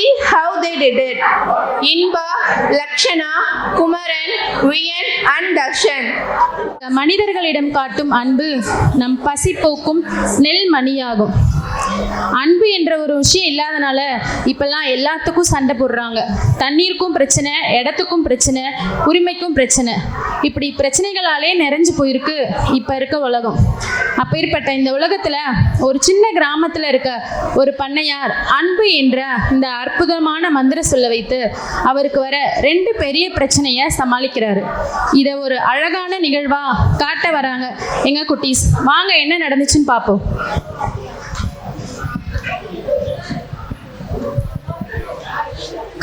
See how they did it. Inba, Lakshana, Kumaran, Viyan and Darshan. மனிதர்களிடம் காட்டும் அன்பு நம் பசி போக்கும் நெல் மணியாகும். அன்பு என்ற ஒரு விஷயம் இல்லாதனால இப்பெல்லாம் எல்லாத்துக்கும் சண்டை போடுறாங்க. தண்ணீருக்கும் பிரச்சனை, இடத்துக்கும் பிரச்சனை, உரிமைக்கும் பிரச்சனை. இப்படி பிரச்சனைகளாலே நிறைஞ்சு போயிருக்கு இப்போ இருக்க உலகம். அப்பேற்பட்ட இந்த உலகத்தில் ஒரு சின்ன கிராமத்தில் இருக்க ஒரு பண்ணையார் அன்பு என்ற இந்த அற்புதமான மந்திர சொல்ல வைத்து அவருக்கு வர 2 பெரிய பிரச்சனையை சமாளிக்கிறாரு. இதை ஒரு அழகான நிகழ்வா காட்ட வராங்க எங்க குட்டீஸ். வாங்க என்ன நடந்துச்சுன்னு பார்ப்போம்.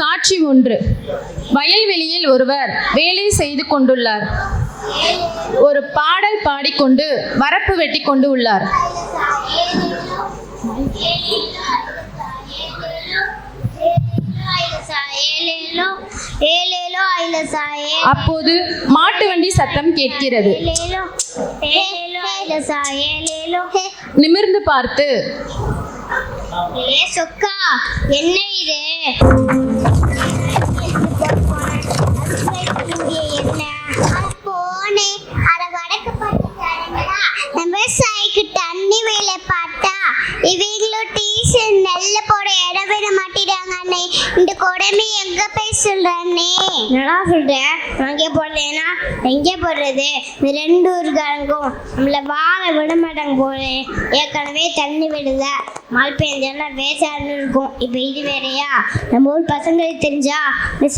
காட்சி 1. வயல்வெளியில் ஒருவர் வேலை செய்து கொண்டுள்ளார். ஒரு பாடல் பாடிக்கொண்டு வரப்பு வெட்டி கொண்டு உள்ளார். அப்போது மாட்டு வண்டி சத்தம் கேட்கிறது. நிமிர்ந்து பார்த்து, சொக்கா என்ன இது? போனே அட வடக்கு விவசாயிக்கு தண்ணி வேலை பார்த்தா இவங்களும் டீசல் நெல்ல போட இடம் விட மாட்டிடாங்கண்ணே. இந்த குடமே எங்க போய் சொல்றானே? நல்லா சொல்றேன். அங்கே போடலன்னா எங்கே போடுறது? 2 ஊருக்காரங்கும் நம்மள வாழ விட மாட்டாங்க போல. ஏற்கனவே தண்ணி விடுத, மழை பெஞ்சா வேசான்னு இருக்கும். இப்போ இது வேறையா? நம்ம ஊர் பசங்களுக்கு தெரிஞ்சா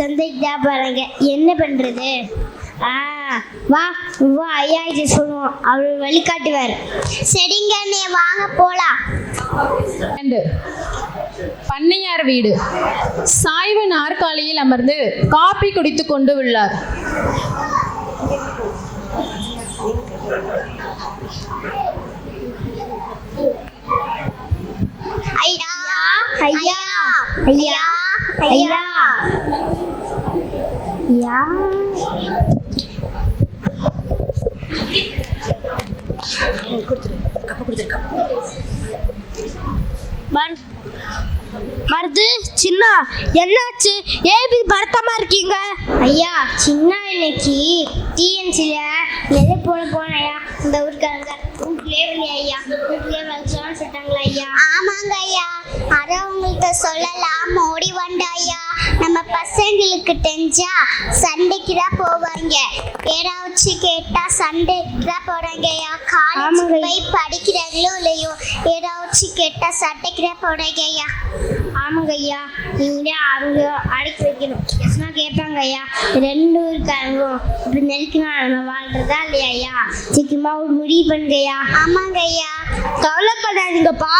சந்தைக்கு தான் பாருங்க. என்ன பண்றது? வா வா ஐயா இது சொல்லுவோம், அவர் வழிகாட்டுவார். சரிங்க அண்ணே, வாங்க போலாம். பண்ணையார் வீடு. சாய்வு நாற்காலியில் அமர்ந்து காபி குடித்து கொண்டு உள்ளார். ஐயா ஐயா ஐயா ஐயா ஐயா மருது சின்ன என்னாச்சு? ஏபி பரத்தமா இருக்கீங்க? ஐயா சின்ன இன்னைக்கு டிஎன்சில நெல்லை போட போனையா இந்த ஊருக்காரங்க வீட்லயே ஐயா வீட்லயே வளர்ச்சான்னு சொல்லிட்டாங்களா ஐயா? ஆமாங்க ஐயா, அதை உங்கள்கிட்ட சொல்லலாம் ஓடி வந்த ஐயா. நம்ம பசங்களுக்கு தெரிஞ்சா சண்டைக்கு தான் போவாங்க. ஏதாச்சும் கேட்டா சண்டைக்கு தான் போறாங்க ஐயா. காலேஜ் போய் படிக்கிறாங்களோ இல்லையோ ஏதாச்சும் கேட்டா சண்டைக்கு தான் போறாங்க ஐயா. ஆமாங்க ஐயா, நீங்களே அவங்க அடக்கி வைக்கணும். எஸ்னா கேட்பாங்க ஐயா. 2 ஊருக்காரங்க இப்படி நெருக்கினா நம்ம வாழ்றதா இல்லையா ஐயா? சீக்கிரமா ஒரு முடிவு பண்ணுங்க ஐயா. ஆமாங்க ஐயா. கவலைப்படாதீங்கப்பா,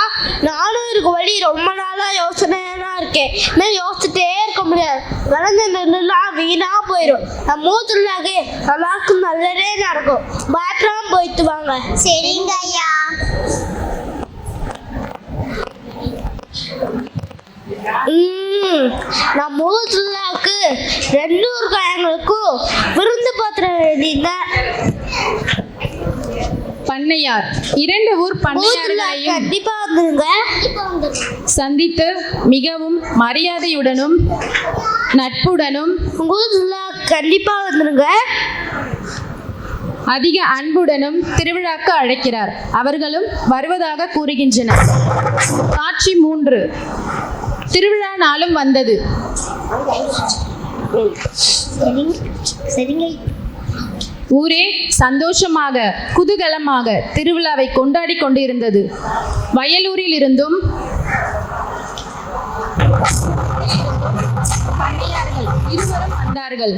நானும் இருக்க வழி ரொம்ப நாளா யோசனையா இருக்கேன். நான் யோசிச்சுட்டே இருக்க முடியாது. வளர்ந்த நெல்லாம் வீணா போயிடும். நம்ம மூத்துள்ளாக எல்லாருக்கும் நல்லதே நடக்கும். பயப்படாம போயிட்டு வாங்க. சரிங்க ஐயா. நான் மூத்துள்ளாக்கு 2 ஊருக்காரங்களுக்கும் விருந்து பாத்திர வேண்டியது. பண்ணையார் 2 ஊர் பண்ணையார்களையும் கண்டிப்பா வந்துருங்க. சந்தித்து மிகவும் மரியாதையுடனும் நட்புடனும் கண்டிப்பா வந்துருங்க அதிக அன்புடனும் திருவிழாக்கு அழைக்கிறார். அவர்களும் வருவதாக கூறுகின்றனர். காட்சி 3. திருவிழா நாளும் வந்தது. ஊரே சந்தோஷமாக குதூகலமாக திருவிழாவை கொண்டாடி கொண்டிருந்தது. வயலூரில் இருந்தும் இருவரும் வந்தார்கள்.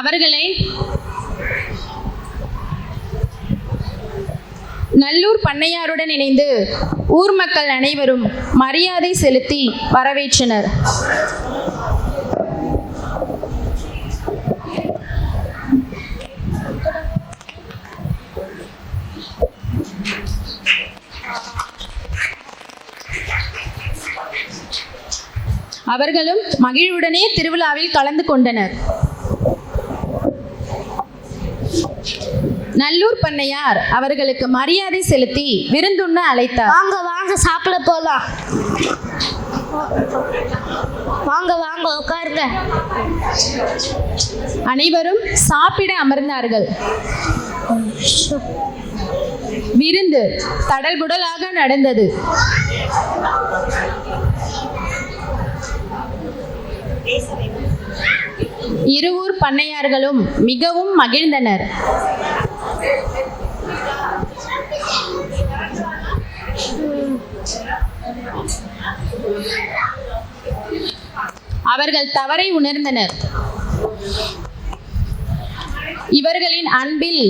அவர்களை நல்லூர் பண்ணையாருடன் இணைந்து ஊர் மக்கள் அனைவரும் மரியாதை செலுத்தி வரவேற்றனர். அவர்களும் மகிழ்வுடனே திருவிழாவில் கலந்து கொண்டனர். நல்லூர் பண்ணையார் அவர்களுக்கு மரியாதை செலுத்தி விருந்துண்ண அழைத்தார். வாங்க வாங்க சாப்பிட போலாம். வாங்க வாங்க உட்காருங்க. அனைவரும் சாப்பிட அமர்ந்தார்கள். விருந்து தடல்புடலாக நடந்தது. இருவூர் பண்ணையார்களும் மிகவும் மகிழ்ந்தனர். அவர்கள் தவறை உணர்ந்தனர். இவர்களின் அன்பில்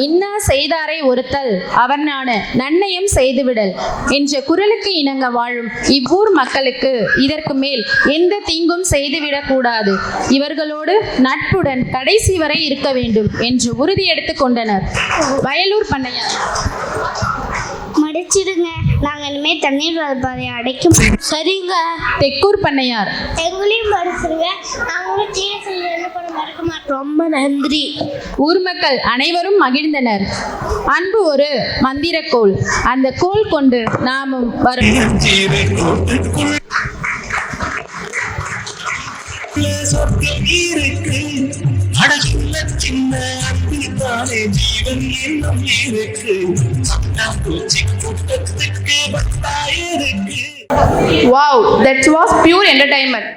இன்னா செய்தாரை ஒருத்தல் அவர்னான நன்னயம் செய்துவிடல் என்ற குறளுக்கு இணங்க வாழும் இவ்வூர் மக்களுக்கு இதற்கு மேல் எந்த தீங்கும் செய்துவிடக் கூடாது. இவர்களோடு நட்புடன் கடைசி வரை இருக்க வேண்டும் என்று உறுதி எடுத்துக் கொண்டனர். வயலூர் பண்ணையார், மடிச்சிடுங்க, நாங்க இனிமேல் தண்ணீர் வரப்பாதை அடைக்கும். சரிங்க. தெக்கூர் பண்ணையார், எங்களையும் மடிச்சிடுங்க, நாங்களும் டிஎன்சியில் என்ன பண்ண மறக்க மாட்டோம். ரொம்ப நன்றி. ஊர் மக்கள் அனைவரும் மகிழ்ந்தனர். அன்பு ஒரு மந்திரக்கோள். அந்த கோள் கொண்டு நாமும் வரும் Wow, that was pure entertainment.